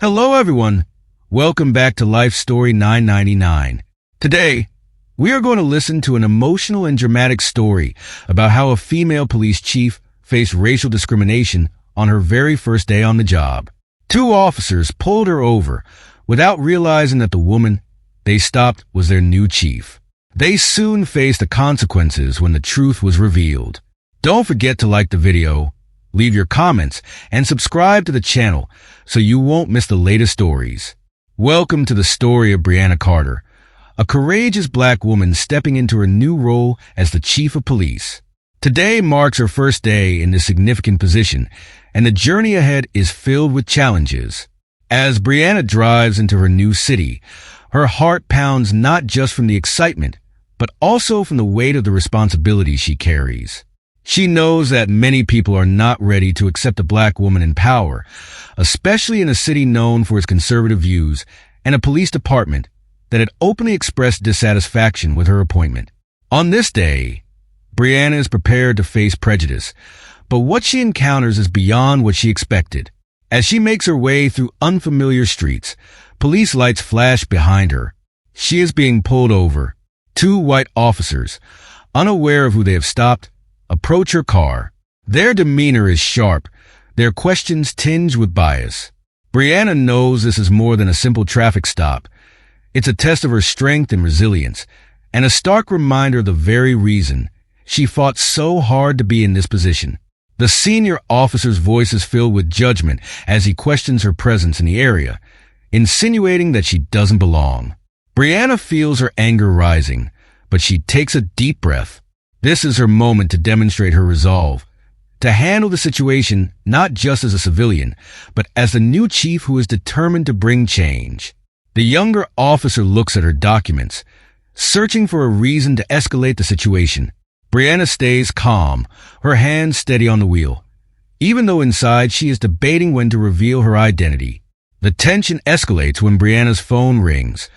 Hello everyone. Welcome back to Life Story 999. Today, we are going to listen to an emotional and dramatic story about how a female police chief faced racial discrimination on her very first day on the job. Two officers pulled her over without realizing that the woman they stopped was their new chief. They soon faced the consequences when the truth was revealed. Don't forget to like the video, leave your comments, and subscribe to the channel so you won't miss the latest stories. Welcome to the story of Breonna Carter, a courageous black woman stepping into her new role as the chief of police. Today marks her first day in this significant position, and the journey ahead is filled with challenges. As Breonna drives into her new city, her heart pounds not just from the excitement, but also from the weight of the responsibility she carries. She knows that many people are not ready to accept a black woman in power, especially in a city known for its conservative views and a police department that had openly expressed dissatisfaction with her appointment. On this day, Breonna is prepared to face prejudice, but what she encounters is beyond what she expected. As she makes her way through unfamiliar streets, police lights flash behind her. She is being pulled over. Two white officers, unaware of who they have stopped, approach her car. Their demeanor is sharp, their questions tinged with bias. Breonna knows this is more than a simple traffic stop. It's a test of her strength and resilience, and a stark reminder of the very reason she fought so hard to be in this position. The senior officer's voice is filled with judgment as he questions her presence in the area, insinuating that she doesn't belong. Breonna feels her anger rising, but she takes a deep breath. This is her moment to demonstrate her resolve, to handle the situation not just as a civilian, but as the new chief who is determined to bring change. The younger officer looks at her documents, searching for a reason to escalate the situation. Breonna stays calm, her hands steady on the wheel, even though inside she is debating when to reveal her identity. The tension escalates when Breonna's phone rings,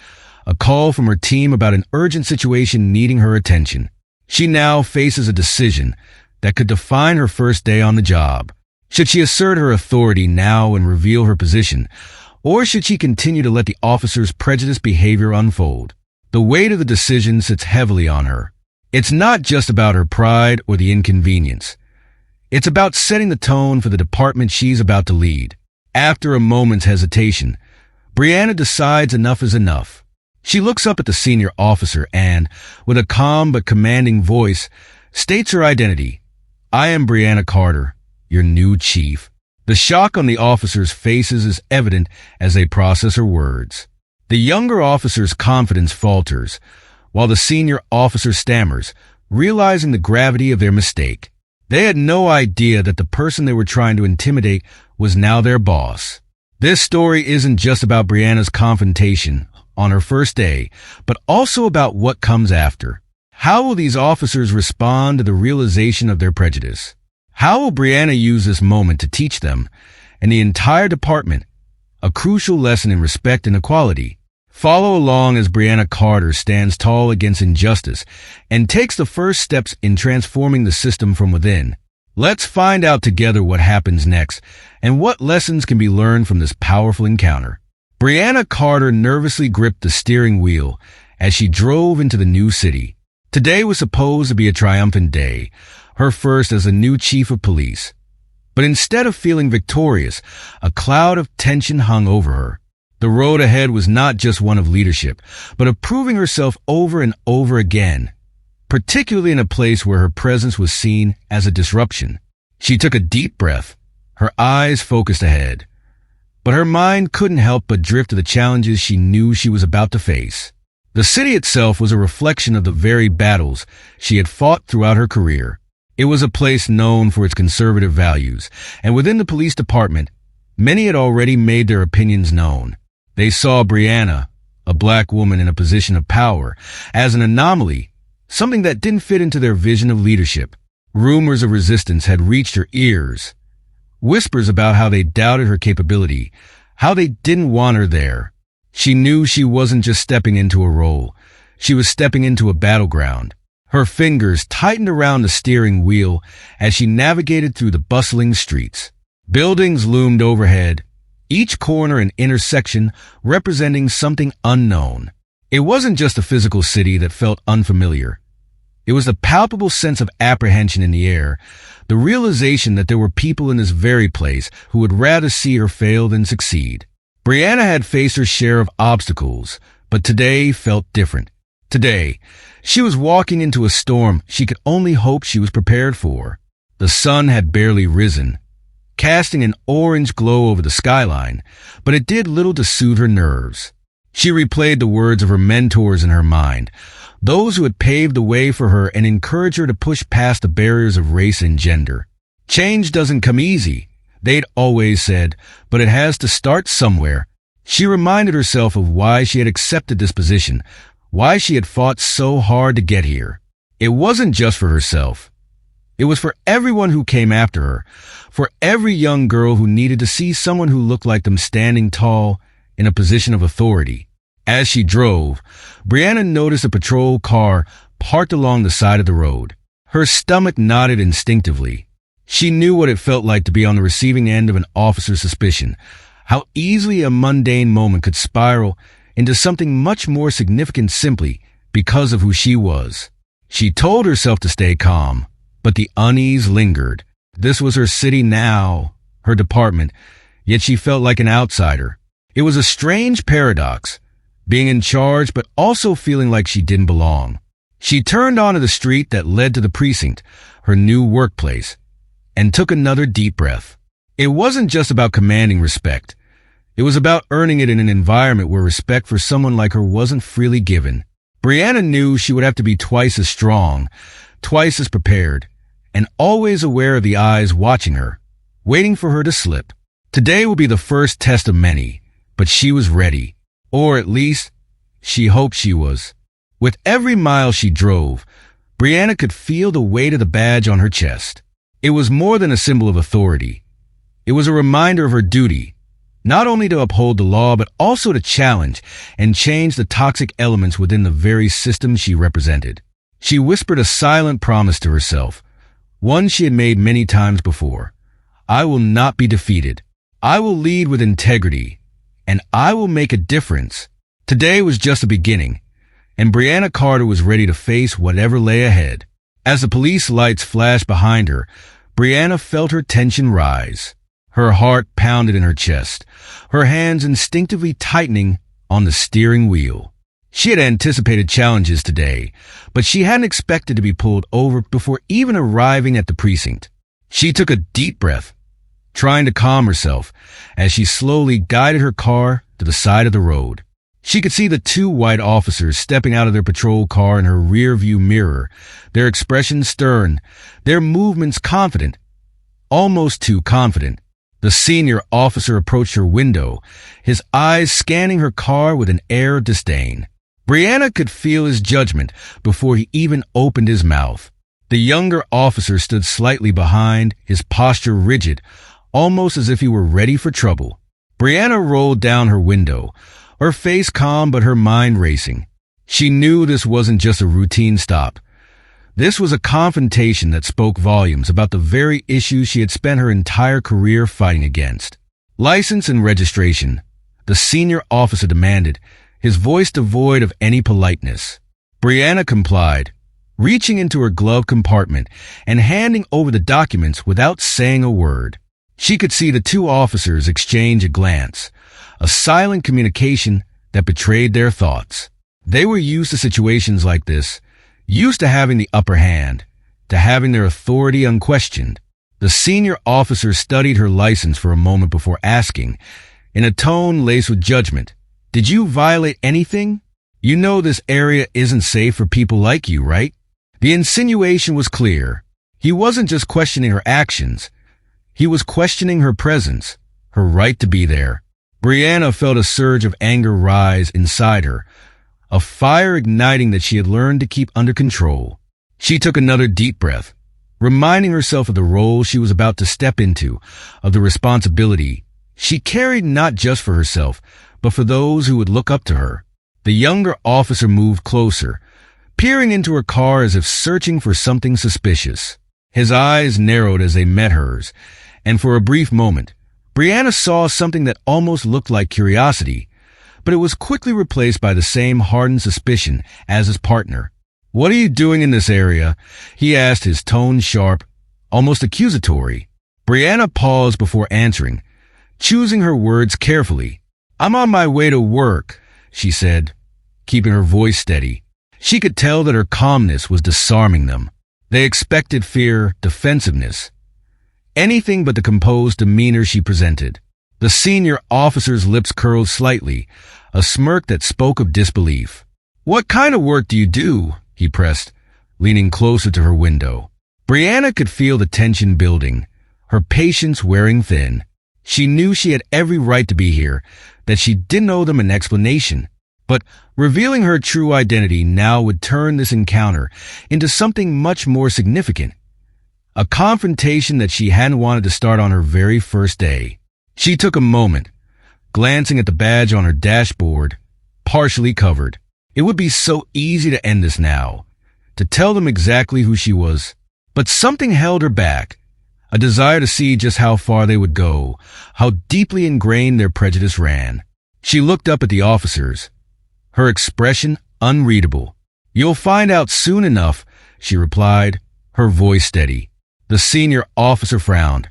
a call from her team about an urgent situation needing her attention. She now faces a decision that could define her first day on the job. Should she assert her authority now and reveal her position, or should she continue to let the officer's prejudiced behavior unfold? The weight of the decision sits heavily on her. It's not just about her pride or the inconvenience. It's about setting the tone for the department she's about to lead. After a moment's hesitation, Breonna decides enough is enough. She looks up at the senior officer and, with a calm but commanding voice, states her identity. "I am Breonna Carter, your new chief." The shock on the officers' faces is evident as they process her words. The younger officer's confidence falters, while the senior officer stammers, realizing the gravity of their mistake. They had no idea that the person they were trying to intimidate was now their boss. This story isn't just about Breonna's confrontation on her first day, but also about what comes after. How will these officers respond to the realization of their prejudice? How will Breonna use this moment to teach them, and the entire department, a crucial lesson in respect and equality? Follow along as Breonna Carter stands tall against injustice and takes the first steps in transforming the system from within. Let's find out together what happens next and what lessons can be learned from this powerful encounter. Breonna Carter nervously gripped the steering wheel as she drove into the new city. Today was supposed to be a triumphant day, her first as the new chief of police. But instead of feeling victorious, a cloud of tension hung over her. The road ahead was not just one of leadership, but of proving herself over and over again, particularly in a place where her presence was seen as a disruption. She took a deep breath, her eyes focused ahead. But her mind couldn't help but drift to the challenges she knew she was about to face. The city itself was a reflection of the very battles she had fought throughout her career. It was a place known for its conservative values, and within the police department, many had already made their opinions known. They saw Breonna, a black woman in a position of power, as an anomaly, something that didn't fit into their vision of leadership. Rumors of resistance had reached her ears. Whispers about how they doubted her capability, how they didn't want her there. She knew she wasn't just stepping into a role. She was stepping into a battleground. Her fingers tightened around the steering wheel as she navigated through the bustling streets. Buildings loomed overhead, each corner and intersection representing something unknown. It wasn't just a physical city that felt unfamiliar. It was the palpable sense of apprehension in the air, the realization that there were people in this very place who would rather see her fail than succeed. Brianna had faced her share of obstacles, but today felt different. Today, she was walking into a storm she could only hope she was prepared for. The sun had barely risen, casting an orange glow over the skyline, but it did little to soothe her nerves. She replayed the words of her mentors in her mind, those who had paved the way for her and encouraged her to push past the barriers of race and gender. Change doesn't come easy, they'd always said, but it has to start somewhere. She reminded herself of why she had accepted this position, why she had fought so hard to get here. It wasn't just for herself. It was for everyone who came after her, for every young girl who needed to see someone who looked like them standing tall in a position of authority. As she drove, Brianna noticed a patrol car parked along the side of the road. Her stomach knotted instinctively. She knew what it felt like to be on the receiving end of an officer's suspicion, how easily a mundane moment could spiral into something much more significant simply because of who she was. She told herself to stay calm, but the unease lingered. This was her city now, her department, yet she felt like an outsider. It was a strange paradox, being in charge but also feeling like she didn't belong. She turned onto the street that led to the precinct, her new workplace, and took another deep breath. It wasn't just about commanding respect. It was about earning it in an environment where respect for someone like her wasn't freely given. Brianna knew she would have to be twice as strong, twice as prepared, and always aware of the eyes watching her, waiting for her to slip. Today would be the first test of many, but she was ready. Or at least, she hoped she was. With every mile she drove, Brianna could feel the weight of the badge on her chest. It was more than a symbol of authority. It was a reminder of her duty, not only to uphold the law, but also to challenge and change the toxic elements within the very system she represented. She whispered a silent promise to herself, one she had made many times before. I will not be defeated. I will lead with integrity, and I will make a difference. Today was just a beginning, and Brianna Carter was ready to face whatever lay ahead. As the police lights flashed behind her, Brianna felt her tension rise. Her heart pounded in her chest, her hands instinctively tightening on the steering wheel. She had anticipated challenges today, but she hadn't expected to be pulled over before even arriving at the precinct. She took a deep breath, trying to calm herself as she slowly guided her car to the side of the road. She could see the two white officers stepping out of their patrol car in her rear-view mirror, their expressions stern, their movements confident, almost too confident. The senior officer approached her window, his eyes scanning her car with an air of disdain. Brianna could feel his judgment before he even opened his mouth. The younger officer stood slightly behind, his posture rigid, almost as if he were ready for trouble. Brianna rolled down her window, her face calm but her mind racing. She knew this wasn't just a routine stop. This was a confrontation that spoke volumes about the very issues she had spent her entire career fighting against. License and registration, the senior officer demanded, his voice devoid of any politeness. Brianna complied, reaching into her glove compartment and handing over the documents without saying a word. She could see the two officers exchange a glance, a silent communication that betrayed their thoughts. They were used to situations like this, used to having the upper hand, to having their authority unquestioned. The senior officer studied her license for a moment before asking, in a tone laced with judgment, "Did you violate anything? You know this area isn't safe for people like you, right?" The insinuation was clear. He wasn't just questioning her actions. He was questioning her presence, her right to be there. Brianna felt a surge of anger rise inside her, a fire igniting that she had learned to keep under control. She took another deep breath, reminding herself of the role she was about to step into, of the responsibility she carried not just for herself, but for those who would look up to her. The younger officer moved closer, peering into her car as if searching for something suspicious. His eyes narrowed as they met hers, and for a brief moment, Brianna saw something that almost looked like curiosity, but it was quickly replaced by the same hardened suspicion as his partner. "What are you doing in this area?" he asked, his tone sharp, almost accusatory. Brianna paused before answering, choosing her words carefully. "I'm on my way to work," she said, keeping her voice steady. She could tell that her calmness was disarming them. They expected fear, defensiveness, anything but the composed demeanor she presented. The senior officer's lips curled slightly, a smirk that spoke of disbelief. "What kind of work do you do?" he pressed, leaning closer to her window. Brianna could feel the tension building, her patience wearing thin. She knew she had every right to be here, that she didn't owe them an explanation. But revealing her true identity now would turn this encounter into something much more significant. A confrontation that she hadn't wanted to start on her very first day. She took a moment, glancing at the badge on her dashboard, partially covered. It would be so easy to end this now, to tell them exactly who she was. But something held her back, a desire to see just how far they would go, how deeply ingrained their prejudice ran. She looked up at the officers, her expression unreadable. "You'll find out soon enough," she replied, her voice steady. The senior officer frowned,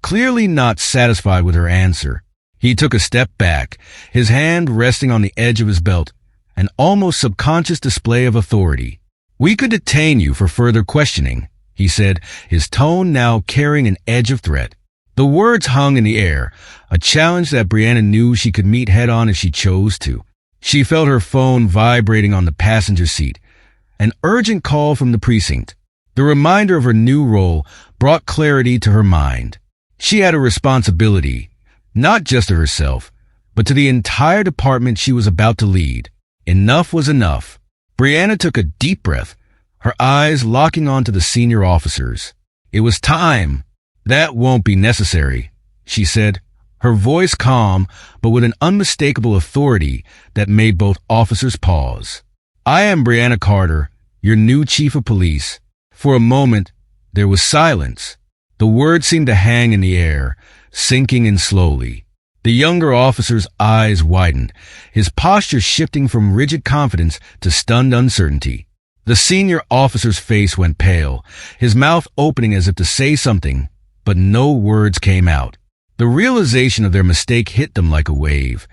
clearly not satisfied with her answer. He took a step back, his hand resting on the edge of his belt, an almost subconscious display of authority. "We could detain you for further questioning," he said, his tone now carrying an edge of threat. The words hung in the air, a challenge that Brianna knew she could meet head-on if she chose to. She felt her phone vibrating on the passenger seat, an urgent call from the precinct. The reminder of her new role brought clarity to her mind. She had a responsibility, not just to herself, but to the entire department she was about to lead. Enough was enough. Brianna took a deep breath, her eyes locking onto the senior officers. "It was time." "That won't be necessary," she said, her voice calm but with an unmistakable authority that made both officers pause. "I am Brianna Carter, your new chief of police." For a moment, there was silence. The words seemed to hang in the air, sinking in slowly. The younger officer's eyes widened, his posture shifting from rigid confidence to stunned uncertainty. The senior officer's face went pale, his mouth opening as if to say something, but no words came out. The realization of their mistake hit them like a wave,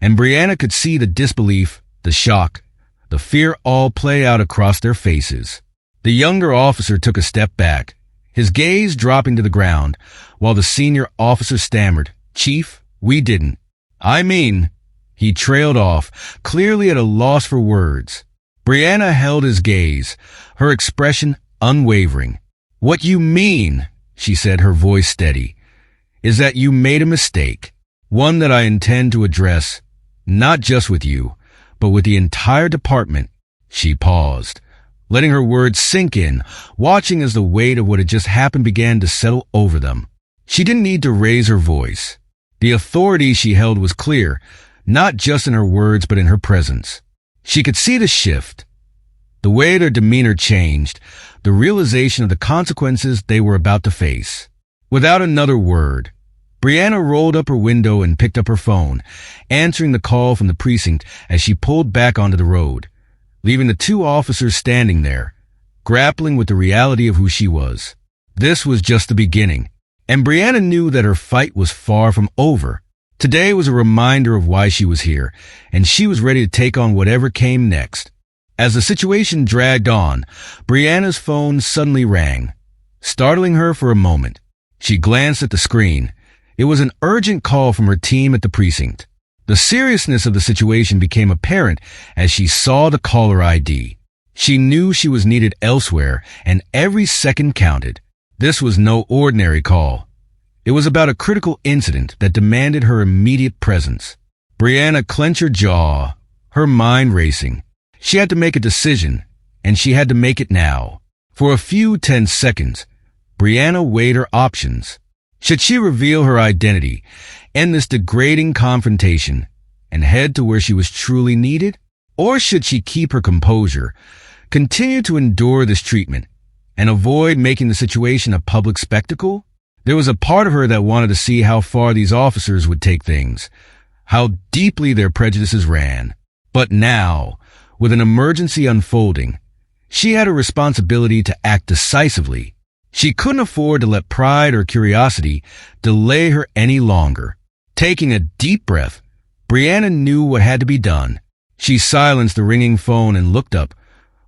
and Brianna could see the disbelief, the shock, the fear all play out across their faces. The younger officer took a step back, his gaze dropping to the ground, while the senior officer stammered, "Chief, we didn't." "I mean," he trailed off, clearly at a loss for words. Brianna held his gaze, her expression unwavering. "What you mean," she said, her voice steady, "is that you made a mistake, one that I intend to address, not just with you, but with the entire department." She paused, letting her words sink in, watching as the weight of what had just happened began to settle over them. She didn't need to raise her voice. The authority she held was clear, not just in her words but in her presence. She could see the shift, the way their demeanor changed, the realization of the consequences they were about to face. Without another word, Brianna rolled up her window and picked up her phone, answering the call from the precinct as she pulled back onto the road, leaving the two officers standing there, grappling with the reality of who she was. This was just the beginning, and Brianna knew that her fight was far from over. Today was a reminder of why she was here, and she was ready to take on whatever came next. As the situation dragged on, Brianna's phone suddenly rang, startling her for a moment. She glanced at the screen. It was an urgent call from her team at the precinct. The seriousness of the situation became apparent as she saw the caller ID. She knew she was needed elsewhere, and every second counted. This was no ordinary call. It was about a critical incident that demanded her immediate presence. Brianna clenched her jaw, her mind racing. She had to make a decision, and she had to make it now. For a few tense seconds, Brianna weighed her options. Should she reveal her identity, end this degrading confrontation, and head to where she was truly needed? Or should she keep her composure, continue to endure this treatment, and avoid making the situation a public spectacle? There was a part of her that wanted to see how far these officers would take things, how deeply their prejudices ran. But now, with an emergency unfolding, she had a responsibility to act decisively. She couldn't afford to let pride or curiosity delay her any longer. Taking a deep breath, Brianna knew what had to be done. She silenced the ringing phone and looked up,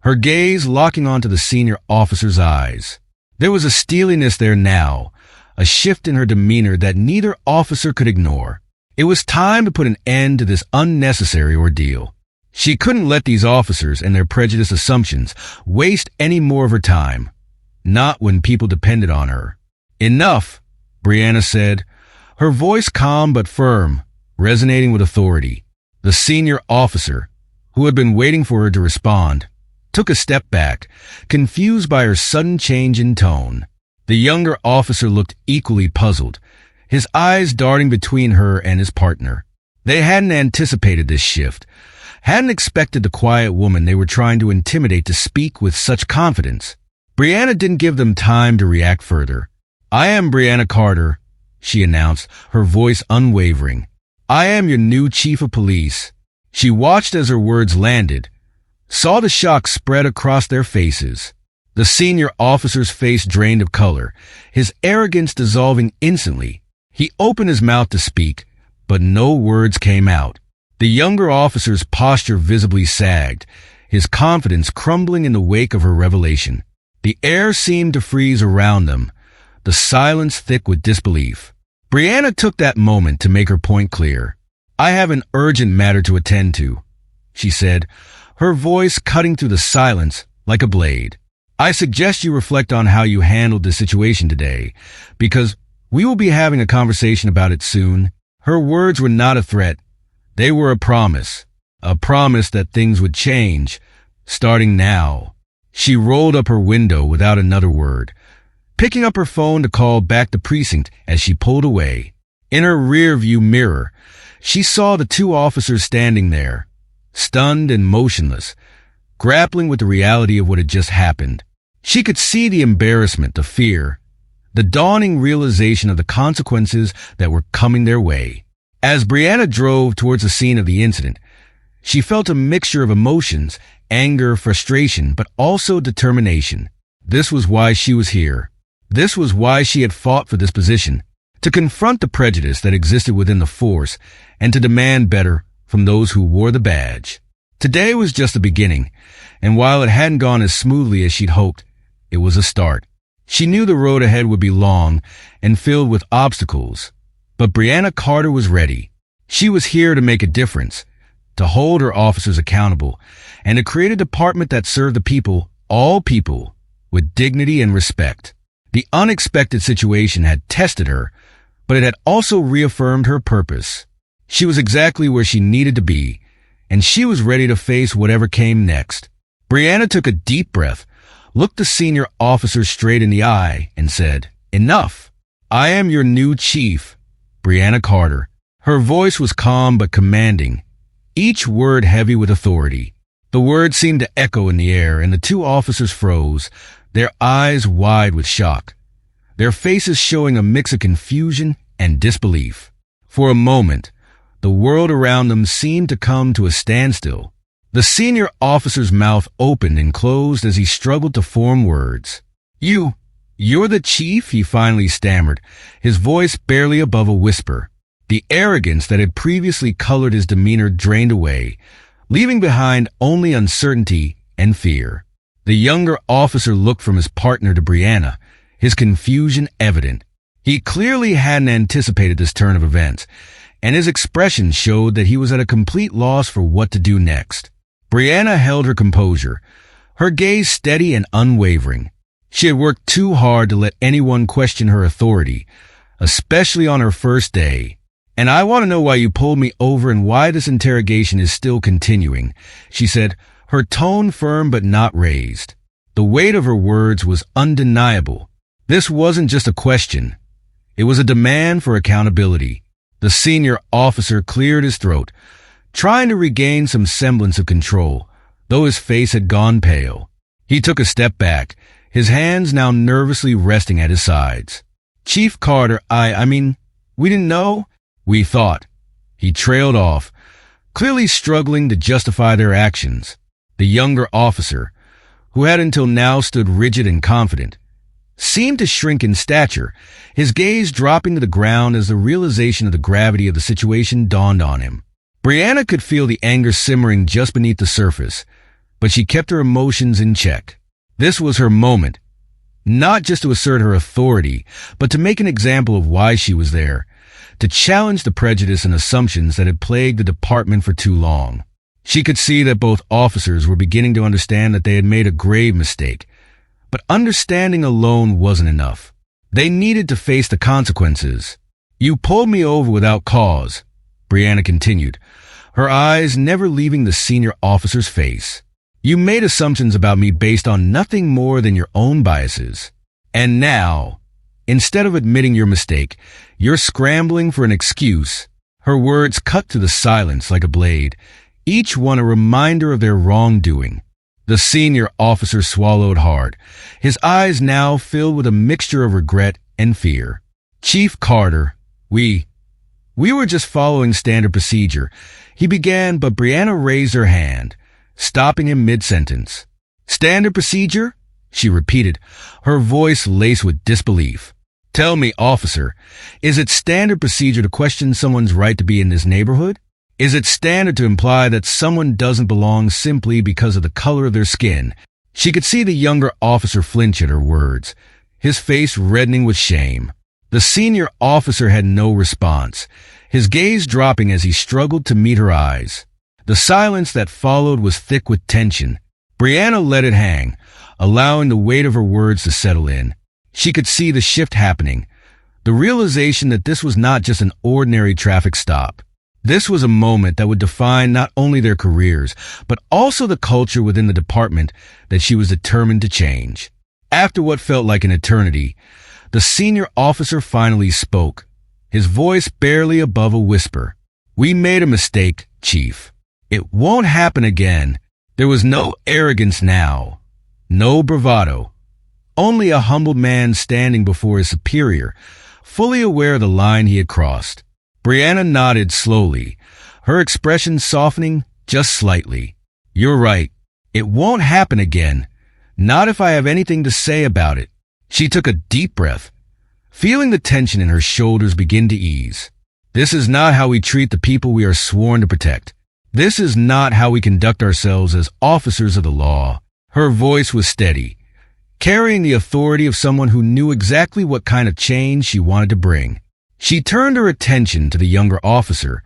her gaze locking onto the senior officer's eyes. There was a steeliness there now, a shift in her demeanor that neither officer could ignore. It was time to put an end to this unnecessary ordeal. She couldn't let these officers and their prejudiced assumptions waste any more of her time, not when people depended on her. "Enough," Brianna said, her voice calm but firm, resonating with authority. The senior officer, who had been waiting for her to respond, took a step back, confused by her sudden change in tone. The younger officer looked equally puzzled, his eyes darting between her and his partner. They hadn't anticipated this shift, hadn't expected the quiet woman they were trying to intimidate to speak with such confidence. Brianna didn't give them time to react further. "I am Brianna Carter," she announced, her voice unwavering. "I am your new chief of police." She watched as her words landed, saw the shock spread across their faces. The senior officer's face drained of color, his arrogance dissolving instantly. He opened his mouth to speak, but no words came out. The younger officer's posture visibly sagged, his confidence crumbling in the wake of her revelation. The air seemed to freeze around them, the silence thick with disbelief. Brianna took that moment to make her point clear. "I have an urgent matter to attend to," she said, her voice cutting through the silence like a blade. "I suggest you reflect on how you handled the situation today, because we will be having a conversation about it soon." Her words were not a threat. They were a promise that things would change, starting now. She rolled up her window without another word, picking up her phone to call back the precinct as she pulled away. In her rearview mirror, she saw the two officers standing there, stunned and motionless, grappling with the reality of what had just happened. She could see the embarrassment, the fear, the dawning realization of the consequences that were coming their way. As Brianna drove towards the scene of the incident, she felt a mixture of emotions, anger, frustration, but also determination. This was why she was here. This was why she had fought for this position, to confront the prejudice that existed within the force and to demand better from those who wore the badge. Today was just the beginning, and while it hadn't gone as smoothly as she'd hoped, it was a start. She knew the road ahead would be long and filled with obstacles, but Brianna Carter was ready. She was here to make a difference, to hold her officers accountable, and to create a department that served the people, all people, with dignity and respect. The unexpected situation had tested her, but it had also reaffirmed her purpose. She was exactly where she needed to be, and she was ready to face whatever came next. Brianna took a deep breath, looked the senior officer straight in the eye, and said, "Enough. I am your new chief, Brianna Carter." Her voice was calm but commanding, each word heavy with authority. The words seemed to echo in the air, and the two officers froze, their eyes wide with shock, their faces showing a mix of confusion and disbelief. For a moment, the world around them seemed to come to a standstill. The senior officer's mouth opened and closed as he struggled to form words. You're the chief?" he finally stammered, his voice barely above a whisper. The arrogance that had previously colored his demeanor drained away, leaving behind only uncertainty and fear. The younger officer looked from his partner to Brianna, his confusion evident. He clearly hadn't anticipated this turn of events, and his expression showed that he was at a complete loss for what to do next. Brianna held her composure, her gaze steady and unwavering. She had worked too hard to let anyone question her authority, especially on her first day. "And I want to know why you pulled me over and why this interrogation is still continuing," she said, her tone firm but not raised. The weight of her words was undeniable. This wasn't just a question. It was a demand for accountability. The senior officer cleared his throat, trying to regain some semblance of control, though his face had gone pale. He took a step back, his hands now nervously resting at his sides. Chief Carter, I mean, we didn't know? We thought. He trailed off, clearly struggling to justify their actions. The younger officer, who had until now stood rigid and confident, seemed to shrink in stature, his gaze dropping to the ground as the realization of the gravity of the situation dawned on him. Brianna could feel the anger simmering just beneath the surface, but she kept her emotions in check. This was her moment, not just to assert her authority, but to make an example of why she was there, to challenge the prejudice and assumptions that had plagued the department for too long. She could see that both officers were beginning to understand that they had made a grave mistake, but understanding alone wasn't enough. They needed to face the consequences. You pulled me over without cause, Brianna continued, her eyes never leaving the senior officer's face. You made assumptions about me based on nothing more than your own biases. And now, instead of admitting your mistake, you're scrambling for an excuse. Her words cut through the silence like a blade, each one a reminder of their wrongdoing. The senior officer swallowed hard, his eyes now filled with a mixture of regret and fear. Chief Carter, we were just following standard procedure, he began, but Brianna raised her hand, stopping him mid-sentence. Standard procedure? She repeated, her voice laced with disbelief. Tell me, officer, is it standard procedure to question someone's right to be in this neighborhood? Is it standard to imply that someone doesn't belong simply because of the color of their skin? She could see the younger officer flinch at her words, his face reddening with shame. The senior officer had no response, his gaze dropping as he struggled to meet her eyes. The silence that followed was thick with tension. Brianna let it hang, allowing the weight of her words to settle in. She could see the shift happening, the realization that this was not just an ordinary traffic stop. This was a moment that would define not only their careers, but also the culture within the department that she was determined to change. After what felt like an eternity, the senior officer finally spoke, his voice barely above a whisper. We made a mistake, Chief. It won't happen again. There was no arrogance now, no bravado, only a humbled man standing before his superior, fully aware of the line he had crossed. Brianna nodded slowly, her expression softening just slightly. You're right. It won't happen again. Not if I have anything to say about it. She took a deep breath, feeling the tension in her shoulders begin to ease. This is not how we treat the people we are sworn to protect. This is not how we conduct ourselves as officers of the law. Her voice was steady, carrying the authority of someone who knew exactly what kind of change she wanted to bring. She turned her attention to the younger officer,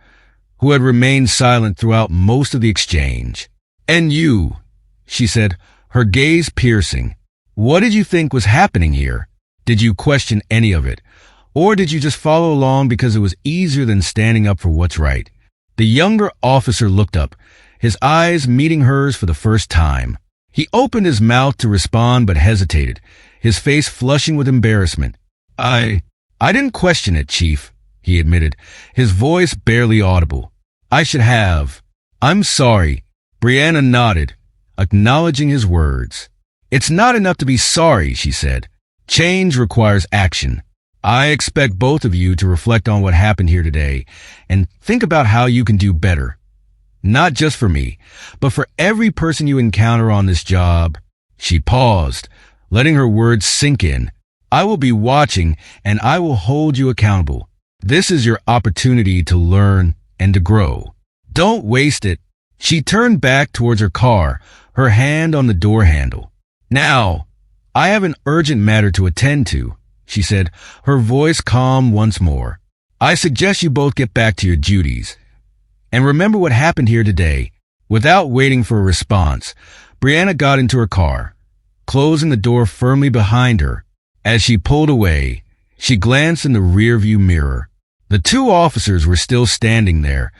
who had remained silent throughout most of the exchange. And you, she said, her gaze piercing. What did you think was happening here? Did you question any of it? Or did you just follow along because it was easier than standing up for what's right? The younger officer looked up, his eyes meeting hers for the first time. He opened his mouth to respond but hesitated, his face flushing with embarrassment. I didn't question it, Chief, he admitted, his voice barely audible. I should have. I'm sorry. Brianna nodded, acknowledging his words. It's not enough to be sorry, she said. Change requires action. I expect both of you to reflect on what happened here today and think about how you can do better. Not just for me, but for every person you encounter on this job. She paused, letting her words sink in. I will be watching and I will hold you accountable. This is your opportunity to learn and to grow. Don't waste it. She turned back towards her car, her hand on the door handle. Now, I have an urgent matter to attend to, she said, her voice calm once more. I suggest you both get back to your duties. And remember what happened here today. Without waiting for a response, Brianna got into her car, closing the door firmly behind her. As she pulled away, she glanced in the rearview mirror. The two officers were still standing there,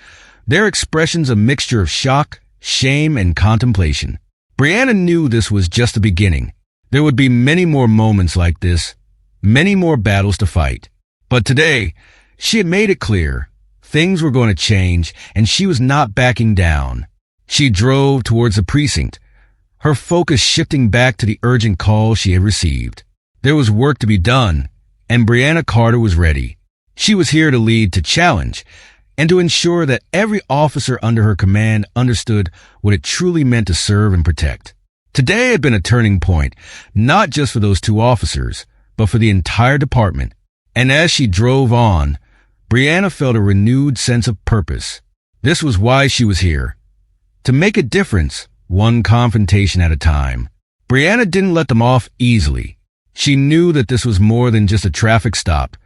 their expressions a mixture of shock, shame, and contemplation. Brianna knew this was just the beginning. There would be many more moments like this, many more battles to fight. But today, she had made it clear, things were going to change, and she was not backing down. She drove towards the precinct, her focus shifting back to the urgent call she had received. There was work to be done, and Brianna Carter was ready. She was here to lead, to challenge, and to ensure that every officer under her command understood what it truly meant to serve and protect. Today had been a turning point, not just for those two officers, but for the entire department. And as she drove on, Brianna felt a renewed sense of purpose. This was why she was here. To make a difference, one confrontation at a time. Brianna didn't let them off easily. She knew that this was more than just a traffic stop.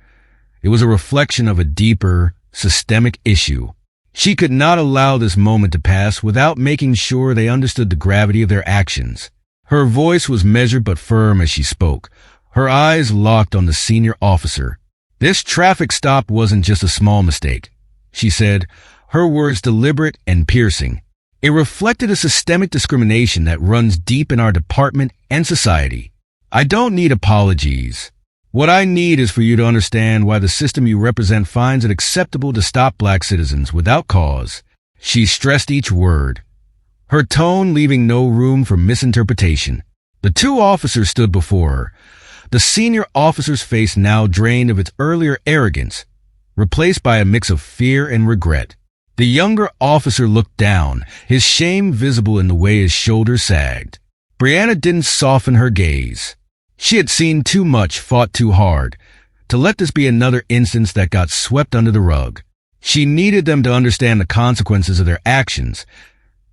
It was a reflection of a deeper, systemic issue. She could not allow this moment to pass without making sure they understood the gravity of their actions. Her voice was measured but firm as she spoke, her eyes locked on the senior officer. This traffic stop wasn't just a small mistake, she said, her words deliberate and piercing. It reflected a systemic discrimination that runs deep in our department and society. I don't need apologies. What I need is for you to understand why the system you represent finds it acceptable to stop black citizens without cause. She stressed each word, her tone leaving no room for misinterpretation. The two officers stood before her, the senior officer's face now drained of its earlier arrogance, replaced by a mix of fear and regret. The younger officer looked down, his shame visible in the way his shoulders sagged. Brianna didn't soften her gaze. She had seen too much, fought too hard, to let this be another instance that got swept under the rug. She needed them to understand the consequences of their actions,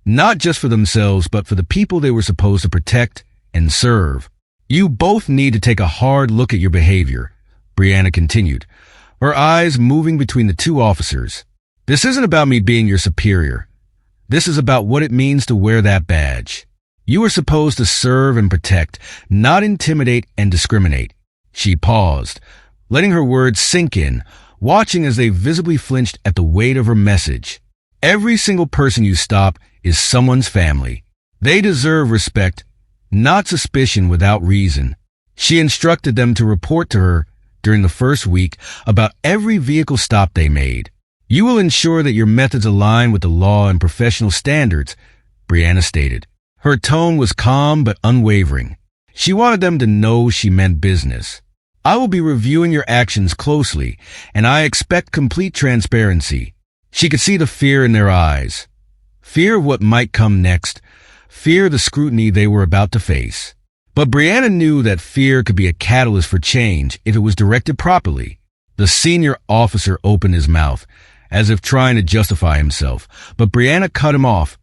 not just for themselves, but for the people they were supposed to protect and serve. You both need to take a hard look at your behavior, Brianna continued, her eyes moving between the two officers. This isn't about me being your superior. This is about what it means to wear that badge. You are supposed to serve and protect, not intimidate and discriminate. She paused, letting her words sink in, watching as they visibly flinched at the weight of her message. Every single person you stop is someone's family. They deserve respect, not suspicion without reason. She instructed them to report to her during the first week about every vehicle stop they made. You will ensure that your methods align with the law and professional standards, Brianna stated. Her tone was calm but unwavering. She wanted them to know she meant business. I will be reviewing your actions closely, and I expect complete transparency. She could see the fear in their eyes. Fear of what might come next. Fear the scrutiny they were about to face. But Brianna knew that fear could be a catalyst for change if it was directed properly. The senior officer opened his mouth, as if trying to justify himself, but Brianna cut him off,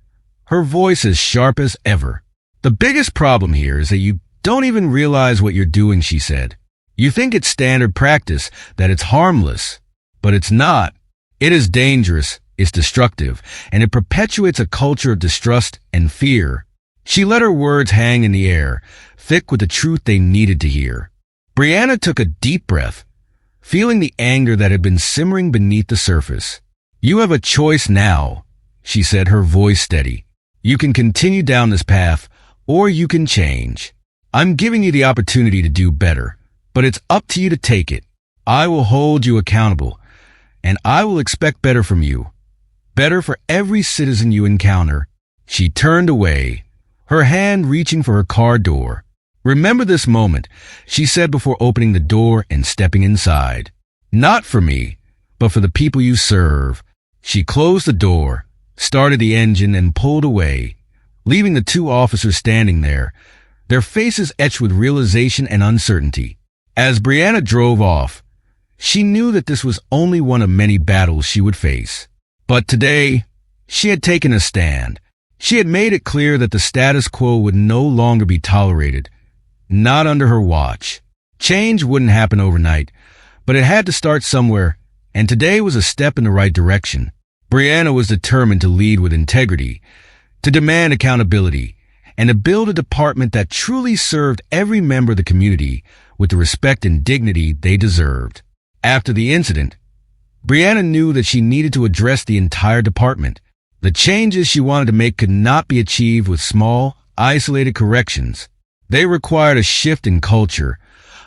her voice as sharp as ever. The biggest problem here is that you don't even realize what you're doing, she said. You think it's standard practice, that it's harmless, but it's not. It is dangerous, it's destructive, and it perpetuates a culture of distrust and fear. She let her words hang in the air, thick with the truth they needed to hear. Brianna took a deep breath, feeling the anger that had been simmering beneath the surface. You have a choice now, she said, her voice steady. You can continue down this path, or you can change. I'm giving you the opportunity to do better, but it's up to you to take it. I will hold you accountable, and I will expect better from you. Better for every citizen you encounter. She turned away, her hand reaching for her car door. Remember this moment, she said before opening the door and stepping inside. Not for me, but for the people you serve. She closed the door, started the engine, and pulled away, leaving the two officers standing there, their faces etched with realization and uncertainty. As Brianna drove off, she knew that this was only one of many battles she would face. But today, she had taken a stand. She had made it clear that the status quo would no longer be tolerated, not under her watch. Change wouldn't happen overnight, but it had to start somewhere, and today was a step in the right direction. Brianna was determined to lead with integrity, to demand accountability, and to build a department that truly served every member of the community with the respect and dignity they deserved. After the incident, Brianna knew that she needed to address the entire department. The changes she wanted to make could not be achieved with small, isolated corrections. They required a shift in culture,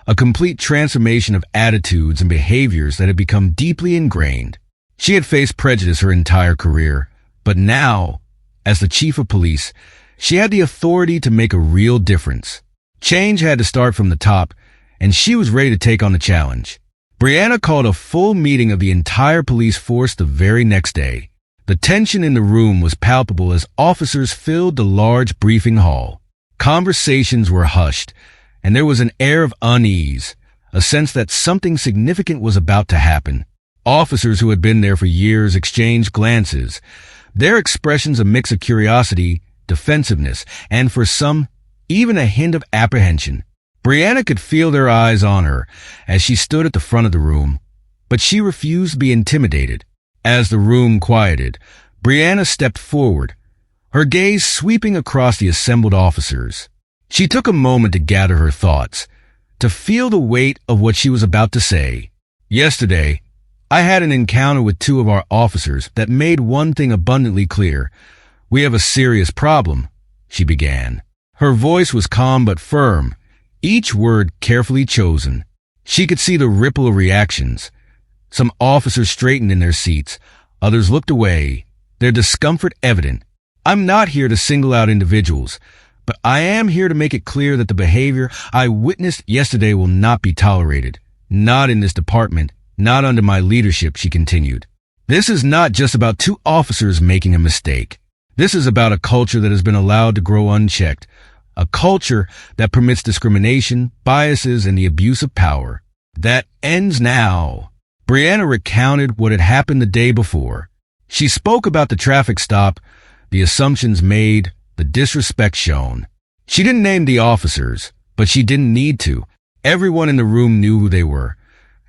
a complete transformation of attitudes and behaviors that had become deeply ingrained. She had faced prejudice her entire career, but now, as the chief of police, she had the authority to make a real difference. Change had to start from the top, and she was ready to take on the challenge. Brianna called a full meeting of the entire police force the very next day. The tension in the room was palpable as officers filled the large briefing hall. Conversations were hushed, and there was an air of unease, a sense that something significant was about to happen. Officers who had been there for years exchanged glances, their expressions a mix of curiosity, defensiveness, and for some, even a hint of apprehension. Brianna could feel their eyes on her as she stood at the front of the room, but she refused to be intimidated. As the room quieted, Brianna stepped forward, her gaze sweeping across the assembled officers. She took a moment to gather her thoughts, to feel the weight of what she was about to say. Yesterday, I had an encounter with two of our officers that made one thing abundantly clear. We have a serious problem, she began. Her voice was calm but firm, each word carefully chosen. She could see the ripple of reactions. Some officers straightened in their seats, others looked away, their discomfort evident. I'm not here to single out individuals, but I am here to make it clear that the behavior I witnessed yesterday will not be tolerated. Not in this department, not under my leadership, she continued. This is not just about two officers making a mistake. This is about a culture that has been allowed to grow unchecked, a culture that permits discrimination, biases, and the abuse of power. That ends now. Brianna recounted what had happened the day before. She spoke about the traffic stop, the assumptions made, the disrespect shown. She didn't name the officers, but she didn't need to. Everyone in the room knew who they were.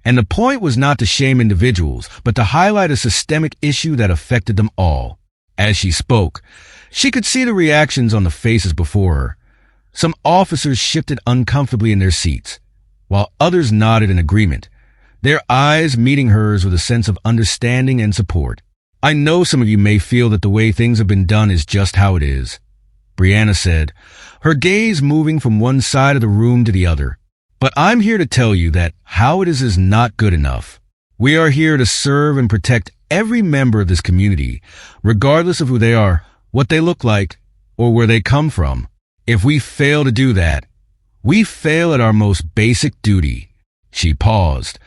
And the point was not to shame individuals, but to highlight a systemic issue that affected them all. As she spoke, she could see the reactions on the faces before her. Some officers shifted uncomfortably in their seats, while others nodded in agreement, their eyes meeting hers with a sense of understanding and support. I know some of you may feel that the way things have been done is just how it is, Brianna said, her gaze moving from one side of the room to the other. But I'm here to tell you that how it is not good enough. We are here to serve and protect every member of this community, regardless of who they are, what they look like, or where they come from. If we fail to do that, we fail at our most basic duty. She paused,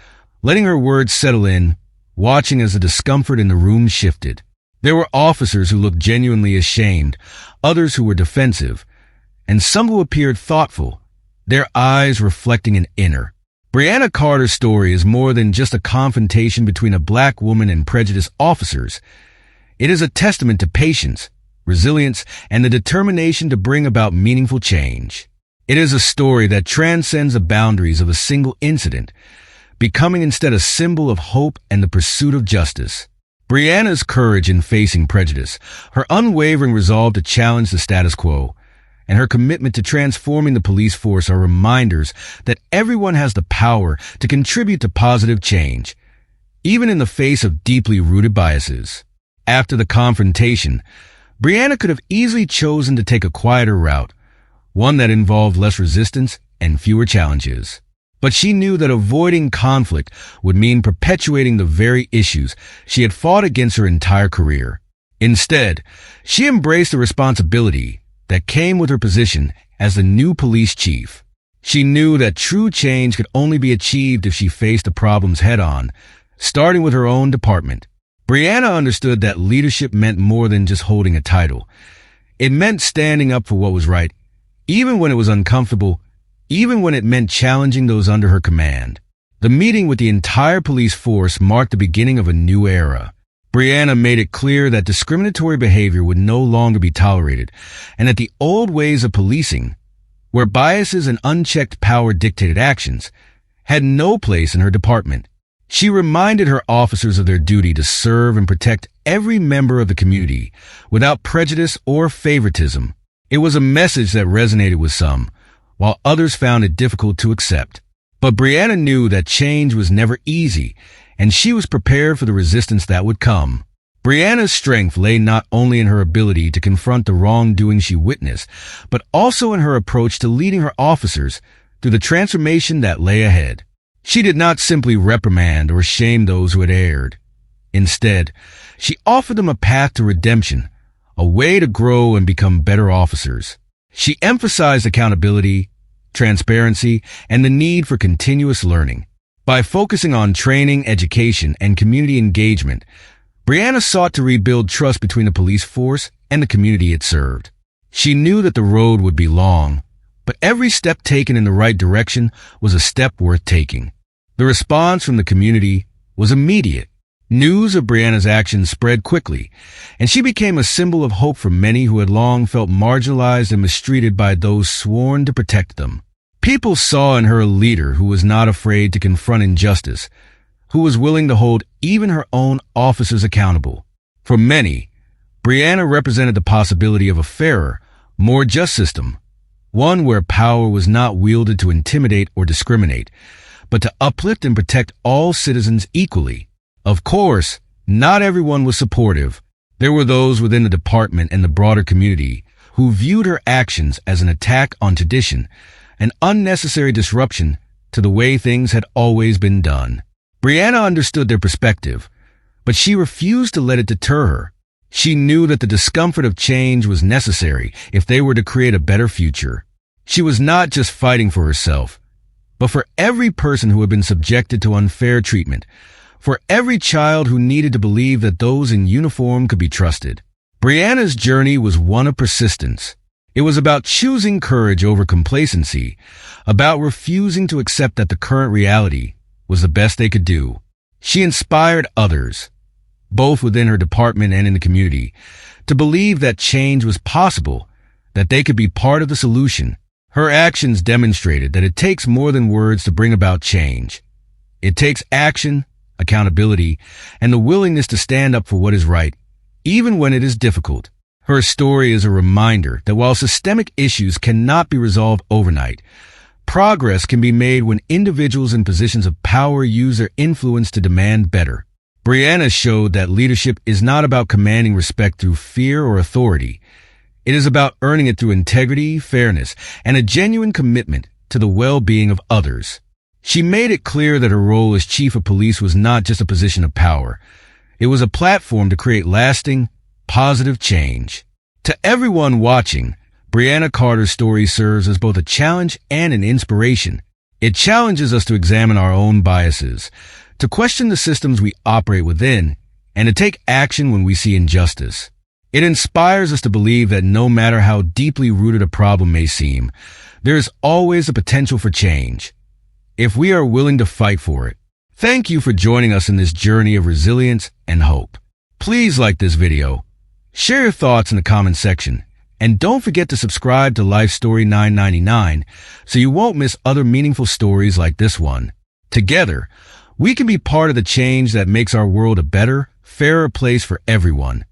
letting her words settle in, watching as the discomfort in the room shifted. There were officers who looked genuinely ashamed, others who were defensive, and some who appeared thoughtful, their eyes reflecting an inner. Brianna Carter's story is more than just a confrontation between a black woman and prejudiced officers. It is a testament to patience, resilience, and the determination to bring about meaningful change. It is a story that transcends the boundaries of a single incident, becoming instead a symbol of hope and the pursuit of justice. Brianna's courage in facing prejudice, her unwavering resolve to challenge the status quo, and her commitment to transforming the police force are reminders that everyone has the power to contribute to positive change, even in the face of deeply rooted biases. After the confrontation, Brianna could have easily chosen to take a quieter route, one that involved less resistance and fewer challenges. But she knew that avoiding conflict would mean perpetuating the very issues she had fought against her entire career. Instead, she embraced the responsibility that came with her position as the new police chief. She knew that true change could only be achieved if she faced the problems head-on, starting with her own department. Brianna understood that leadership meant more than just holding a title. It meant standing up for what was right, even when it was uncomfortable, even when it meant challenging those under her command. The meeting with the entire police force marked the beginning of a new era. Brianna made it clear that discriminatory behavior would no longer be tolerated, and that the old ways of policing, where biases and unchecked power dictated actions, had no place in her department. She reminded her officers of their duty to serve and protect every member of the community without prejudice or favoritism. It was a message that resonated with some, while others found it difficult to accept. But Brianna knew that change was never easy, and she was prepared for the resistance that would come. Brianna's strength lay not only in her ability to confront the wrongdoing she witnessed, but also in her approach to leading her officers through the transformation that lay ahead. She did not simply reprimand or shame those who had erred. Instead, she offered them a path to redemption, a way to grow and become better officers. She emphasized accountability, transparency, and the need for continuous learning. By focusing on training, education, and community engagement, Brianna sought to rebuild trust between the police force and the community it served. She knew that the road would be long, but every step taken in the right direction was a step worth taking. The response from the community was immediate. News of Brianna's actions spread quickly, and she became a symbol of hope for many who had long felt marginalized and mistreated by those sworn to protect them. People saw in her a leader who was not afraid to confront injustice, who was willing to hold even her own officers accountable. For many, Brianna represented the possibility of a fairer, more just system, one where power was not wielded to intimidate or discriminate, but to uplift and protect all citizens equally. Of course, not everyone was supportive. There were those within the department and the broader community who viewed her actions as an attack on tradition, an unnecessary disruption to the way things had always been done. Brianna understood their perspective, but she refused to let it deter her. She knew that the discomfort of change was necessary if they were to create a better future. She was not just fighting for herself, but for every person who had been subjected to unfair treatment, for every child who needed to believe that those in uniform could be trusted. Brianna's journey was one of persistence. It was about choosing courage over complacency, about refusing to accept that the current reality was the best they could do. She inspired others, both within her department and in the community, to believe that change was possible, that they could be part of the solution. Her actions demonstrated that it takes more than words to bring about change. It takes action, accountability, and the willingness to stand up for what is right, even when it is difficult. Her story is a reminder that while systemic issues cannot be resolved overnight, progress can be made when individuals in positions of power use their influence to demand better. Brianna showed that leadership is not about commanding respect through fear or authority. It is about earning it through integrity, fairness, and a genuine commitment to the well-being of others. She made it clear that her role as chief of police was not just a position of power. It was a platform to create lasting, positive change. To everyone watching, Brianna Carter's story serves as both a challenge and an inspiration. It challenges us to examine our own biases, to question the systems we operate within, and to take action when we see injustice. It inspires us to believe that no matter how deeply rooted a problem may seem, there is always the potential for change, if we are willing to fight for it. Thank you for joining us in this journey of resilience and hope. Please like this video, share your thoughts in the comment section, and don't forget to subscribe to Life Story 999 so you won't miss other meaningful stories like this one. Together, we can be part of the change that makes our world a better, fairer place for everyone.